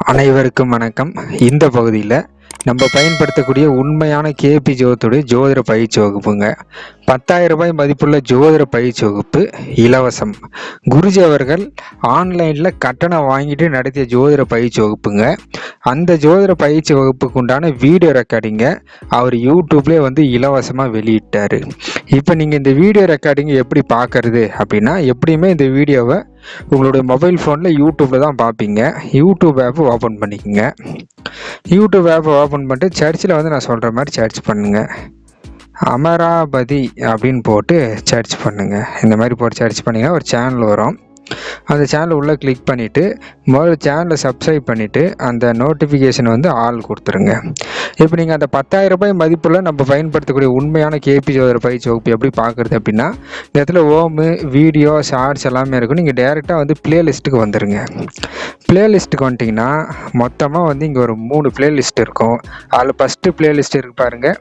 அனைவருக்கும் வணக்கம். இந்த பகுதியில் நம்ம பயன்படுத்தக்கூடிய உண்மையான கேபி ஜோதிடத்துடைய ஜோதிட பயிற்சி வகுப்புங்க. 10,000 ரூபாய் மதிப்புள்ள ஜோதிட பயிற்சி வகுப்பு இலவசம். குருஜி அவர்கள் ஆன்லைனில் கட்டணம் வாங்கிட்டு நடத்திய ஜோதிட பயிற்சி வகுப்புங்க. அந்த ஜோதிட பயிற்சி வகுப்புக்கு உண்டான வீடியோ ரெக்கார்டிங்கை அவர் யூடியூப்லேயே இலவசமாக வெளியிட்டார். இப்போ நீங்கள் இந்த வீடியோ ரெக்கார்டிங்கை எப்படி பார்க்கறது அப்படின்னா, எப்படியுமே இந்த வீடியோவை உங்களுடைய மொபைல் ஃபோனில் யூடியூப்பில் தான் பார்ப்பீங்க. யூடியூப் ஆப்பை ஓப்பன் பண்ணிக்கோங்க. யூடியூப் ஆப்பை ஓப்பன் பண்ணிட்டு சர்ச்சில் நான் சொல்கிற மாதிரி சர்ச் பண்ணுங்கள். அமராபதி அப்படின்னு போட்டு சர்ச் பண்ணுங்கள். இந்த மாதிரி போட்டு சர்ச் பண்ணிங்கன்னா ஒரு சேனல் வரும். அந்த சேனலை உள்ளே கிளிக் பண்ணிவிட்டு முதல்ல சேனலை சப்ஸ்கிரைப் பண்ணிவிட்டு அந்த நோட்டிஃபிகேஷன் ஆல் கொடுத்துருங்க. இப்போ நீங்கள் அந்த 10,000 ரூபாய் மதிப்புள்ள நம்ம பயன்படுத்தக்கூடிய உண்மையான கேபி ஜோதிட பயிற்சி வகுப்பு எப்படி பார்க்குறது அப்படின்னா, இந்த இடத்துல ஓமு வீடியோ ஷார்ட்ஸ் எல்லாமே இருக்கும். நீங்கள் டேரெக்டாக ப்ளேலிஸ்ட்டுக்கு வந்துடுங்க. ப்ளேலிஸ்ட்டுக்கு வந்துட்டிங்கன்னா மொத்தமாக இங்கே ஒரு 3 ப்ளேலிஸ்ட் இருக்கும். அதில் ஃபஸ்ட்டு ப்ளேலிஸ்ட் இருக்குது பாருங்கள்,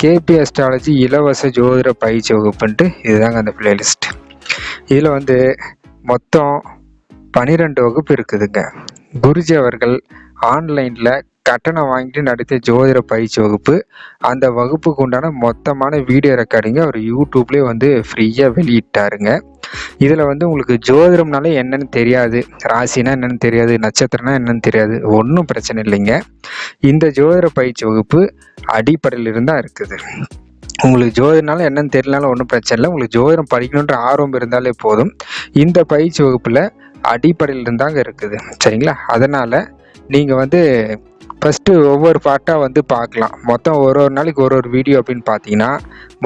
கேபி அஸ்ட்ராலஜி இலவச ஜோதிட பயிற்சி வகுப்புன்ட்டு. இதுதாங்க அந்த ப்ளேலிஸ்ட். இதில் மொத்தம் 12 வகுப்பு இருக்குதுங்க. குருஜி அவர்கள் ஆன்லைனில் கட்டணம் வாங்கிட்டு நடத்திய ஜோதிட பயிற்சி வகுப்பு. அந்த வகுப்புக்கு உண்டான மொத்தமான வீடியோ ரெக்கார்டிங்கை அவர் யூடியூப்லேயே ஃப்ரீயாக வெளியிட்டாருங்க. இதில் உங்களுக்கு ஜோதிடம்னாலே என்னன்னு தெரியாது, ராசினா என்னன்னு தெரியாது, நட்சத்திரம்னா என்னன்னு தெரியாது, ஒன்றும் பிரச்சனை இல்லைங்க. இந்த ஜோதிட பயிற்சி வகுப்பு அடிப்படையிலிருந்து தான் இருக்குது. உங்களுக்கு ஜோதிடனால என்னன்னு தெரியலனாலும் ஒன்றும் பிரச்சனை இல்லை. உங்களுக்கு ஜோதிடம் படிக்கணுன்ற ஆர்வம் இருந்தாலே போதும். இந்த பயிற்சி வகுப்பில் அடிப்படையில் இருந்தாங்க இருக்குது, சரிங்களா? அதனால் நீங்கள் ஃபஸ்ட்டு ஒவ்வொரு பார்ட்டாக பார்க்கலாம். மொத்தம் ஒரு நாளைக்கு ஒரு வீடியோ அப்படின்னு பார்த்தீங்கன்னா,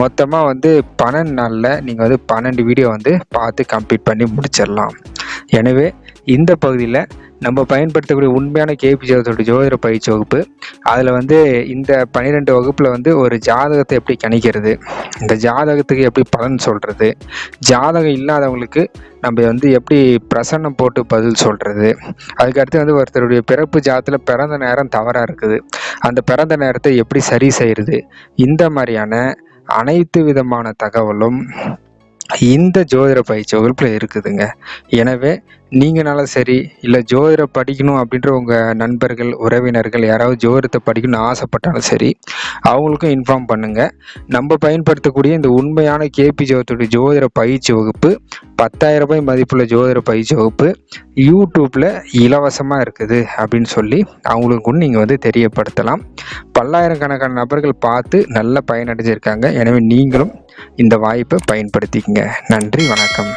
மொத்தமாக 12 நாளில் நீங்கள் 12 வீடியோ பார்த்து கம்ப்ளீட் பண்ணி முடிச்சிடலாம். எனவே இந்த பகுதியில் நம்ம பயன்படுத்தக்கூடிய உண்மையான கேபி ஜோதிட பயிற்சி வகுப்பு, அதில் இந்த 12 வகுப்பில் ஒரு ஜாதகத்தை எப்படி கணிக்கிறது, இந்த ஜாதகத்துக்கு எப்படி பலன் சொல்கிறது, ஜாதகம் இல்லாதவங்களுக்கு நம்ம எப்படி பிரசன்னம் போட்டு பதில் சொல்கிறது, அதுக்கடுத்து ஒருத்தருடைய பிறப்பு ஜாதகத்தில் பிறந்த நேரம் தவறாக இருக்குது, அந்த பிறந்த நேரத்தை எப்படி சரி செய்கிறது, இந்த மாதிரியான அனைத்து விதமான தகவலும் இந்த ஜோதிட பயிற்சி வகுப்பில் இருக்குதுங்க. எனவே நீங்களாலும் சரி, இல்லை ஜோதிடம் படிக்கணும் அப்படின்ற உங்கள் நண்பர்கள் உறவினர்கள் யாராவது ஜோதிடத்தை படிக்கணும்னு ஆசைப்பட்டாலும் சரி, அவங்களுக்கும் இன்ஃபார்ம் பண்ணுங்கள். நம்ம பயன்படுத்தக்கூடிய இந்த உண்மையான கேபி ஜோதிட பயிற்சி வகுப்பு 10,000 ரூபாய் மதிப்புள்ள ஜோதிட பயிற்சி வகுப்பு யூடியூப்பில் இலவசமாக இருக்குது அப்படின்னு சொல்லி அவங்களுக்கு நீங்கள் தெரியப்படுத்தலாம். பல்லாயிரக்கணக்கான நபர்கள் பார்த்து நல்ல பயனடைஞ்சிருக்காங்க. எனவே நீங்களும் இந்த வாய்ப்பை பயன்படுத்திக்கங்க. நன்றி, வணக்கம்.